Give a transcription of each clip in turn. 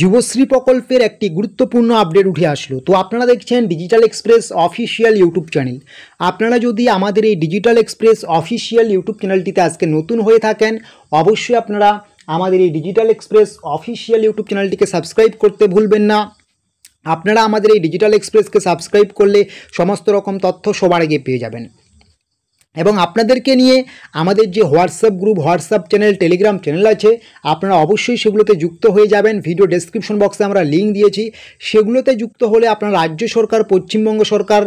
যুবশ্রী প্রকল্পের একটি গুরুত্বপূর্ণ আপডেট উঠে আসলো। তো আপনারা দেখছেন digital express official YouTube channel. আপনারা যদি আমাদের এই ডিজিটাল এক্সপ্রেস অফিসিয়াল ইউটিউব চ্যানেলটিতে আজকে নতুন হয়ে থাকেন, অবশ্যই আপনারা আমাদের এই ডিজিটাল এক্সপ্রেস অফিসিয়াল ইউটিউব চ্যানেলটিকে সাবস্ক্রাইব করতে ভুলবেন না। আপনারা আমাদের এই ডিজিটাল এক্সপ্রেসকে সাবস্ক্রাইব করলে সমস্ত রকম তথ্য সবার আগে পেয়ে যাবেন। এবং আপনাদেরকে নিয়ে আমাদের যে WhatsApp group, WhatsApp channel, Telegram channel আছে, আপনারা অবশ্যই সেগুলোতে যুক্ত হয়ে যাবেন। ভিডিও ডেসক্রিপশন বক্সে আমরা লিঙ্ক দিয়েছি, সেগুলোতে যুক্ত হলে আপনারা রাজ্য সরকার, পশ্চিমবঙ্গ সরকার,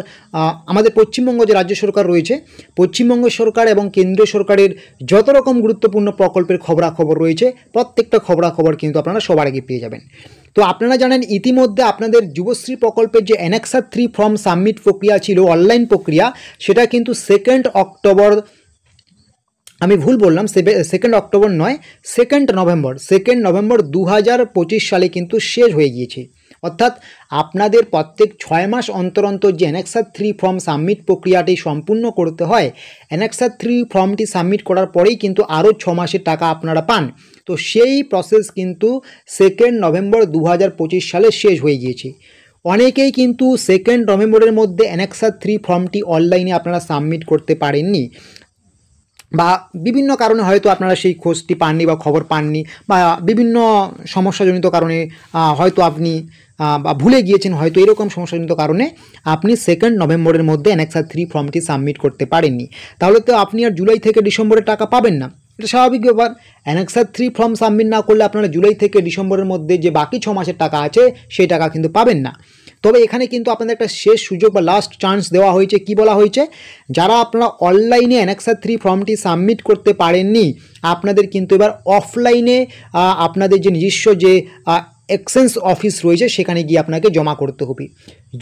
আমাদের পশ্চিমবঙ্গ যে রাজ্য সরকার রয়েছে, পশ্চিমবঙ্গ সরকার এবং কেন্দ্রীয় সরকারের যত রকম গুরুত্বপূর্ণ প্রকল্পের খবরাখবর রয়েছে, প্রত্যেকটা খবরাখবর কিন্তু আপনারা সবার আগে পেয়ে যাবেন। তো আপনারা জানেন ইতিমধ্যে আপনাদের যুবশ্রী প্রকল্পের যে অ্যানেক্সার 3 ফর্ম সাবমিট প্রক্রিয়া ছিল, অনলাইন প্রক্রিয়া, সেটা কিন্তু 2 অক্টোবর, আমি ভুল বললাম, 2 অক্টোবর নয়, 2 নভেম্বর 2025 সালে কিন্তু শেষ হয়ে গিয়েছে। অর্থাৎ আপনাদের প্রত্যেক 6 মাস অন্তর অন্তর যে অ্যানেক্সার 3 ফর্ম সাবমিট প্রক্রিয়াটি সম্পূর্ণ করতে হয়, অ্যানেক্সার 3 ফর্মটি সাবমিট করার পরেই কিন্তু আরও 6 মাসের টাকা আপনারা পান। তো সেই প্রসেস কিন্তু 2 নভেম্বর 2025 সালে শেষ হয়ে গিয়েছে। অনেকেই কিন্তু 2 নভেম্বরের মধ্যে অ্যানেক্সার 3 ফর্মটি অনলাইনে আপনারা সাবমিট করতে পারেননি, বা বিভিন্ন কারণে হয়তো আপনারা সেই খোঁজটি পাননি বা খবর পাননি, বা বিভিন্ন সমস্যাজনিত কারণে হয়তো আপনি বা ভুলে গিয়েছেন, হয়তো এরকম সমস্যাজনিত কারণে আপনি 2 নভেম্বরের মধ্যে অ্যানেক্সার 3 ফর্মটি সাবমিট করতে পারেননি। তাহলে তো আপনি আর জুলাই থেকে ডিসেম্বরের টাকা পাবেন না, এটা স্বাভাবিক ব্যাপার। অ্যানেক্সার 3 ফর্ম সাবমিট না করলে আপনারা জুলাই থেকে ডিসেম্বরের মধ্যে যে বাকি 6 মাসের টাকা আছে সেই টাকা কিন্তু পাবেন না। তবে এখানে কিন্তু আপনাদের একটা শেষ সুযোগ বা লাস্ট চান্স দেওয়া হয়েছে। কি বলা হয়েছে? যারা আপনারা অনলাইনে অ্যানেক্সার 3 ফর্মটি সাবমিট করতে পারেননি, আপনাদের কিন্তু এবার অফলাইনে আপনাদের যে নিজস্ব যে এক্সচেঞ্জ অফিস রয়েছে সেখানে গিয়ে আপনাকে জমা করতে হবে।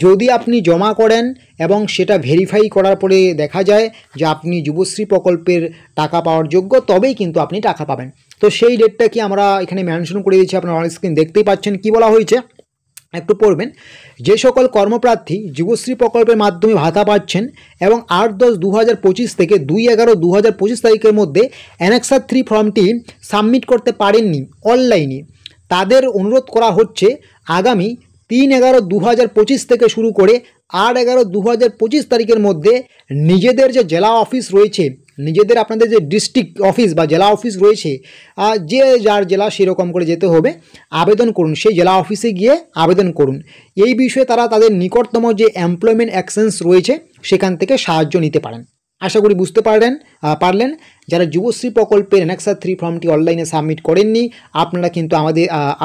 যদি আপনি জমা করেন এবং সেটা ভেরিফাই করার পরে দেখা যায় যে আপনি যুবশ্রী প্রকল্পের টাকা পাওয়ার যোগ্য, তবেই কিন্তু আপনি টাকা পাবেন। তো সেই ডেটটা কি আমরা এখানে মেনশন করে দিয়েছি, আপনারা অন স্ক্রিন দেখতেই পাচ্ছেন। কি বলা হয়েছে একটু পড়বেন। যে সকল কর্মপ্রার্থী যুবশ্রী প্রকল্পের মাধ্যমে ভাতা পাচ্ছেন এবং 8-10-2025 থেকে 2-11-2025 তারিখের মধ্যে অ্যানেক্সার 3 ফর্মটি সাবমিট করতে পারেননি অনলাইনে, তাদের অনুরোধ করা হচ্ছে আগামী 3-11-2025 থেকে শুরু করে 8-11-2025 তারিখের মধ্যে নিজেদের যে জেলা অফিস রয়েছে, নিজেদের আপনাদের যে ডিস্ট্রিক্ট অফিস বা জেলা অফিস রয়েছে, যে যার জেলা সেরকম করে যেতে হবে, আবেদন করুন, সেই জেলা অফিসে গিয়ে আবেদন করুন। এই বিষয়ে তারা তাদের নিকটতম যে এমপ্লয়মেন্ট এক্সচেঞ্জ রয়েছে সেখান থেকে সাহায্য নিতে পারেন। আশা করি বুঝতে পারলেন। যারা যুবশ্রী প্রকল্পের অ্যানেক্সার 3 ফর্মটি অনলাইনে সাবমিট করেননি, আপনারা কিন্তু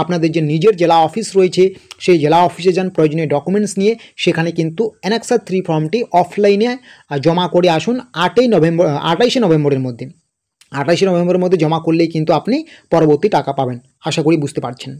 আপনাদের যে নিজের জেলা অফিস রয়েছে সেই জেলা অফিসে যান, প্রয়োজনীয় ডকুমেন্টস নিয়ে সেখানে কিন্তু অ্যানেক্সার 3 ফর্মটি অফলাইনে জমা করে আসুন। 28 নভেম্বরের মধ্যে জমা করলেই কিন্তু আপনি পরবর্তী টাকা পাবেন। আশা করি বুঝতে পারছেন।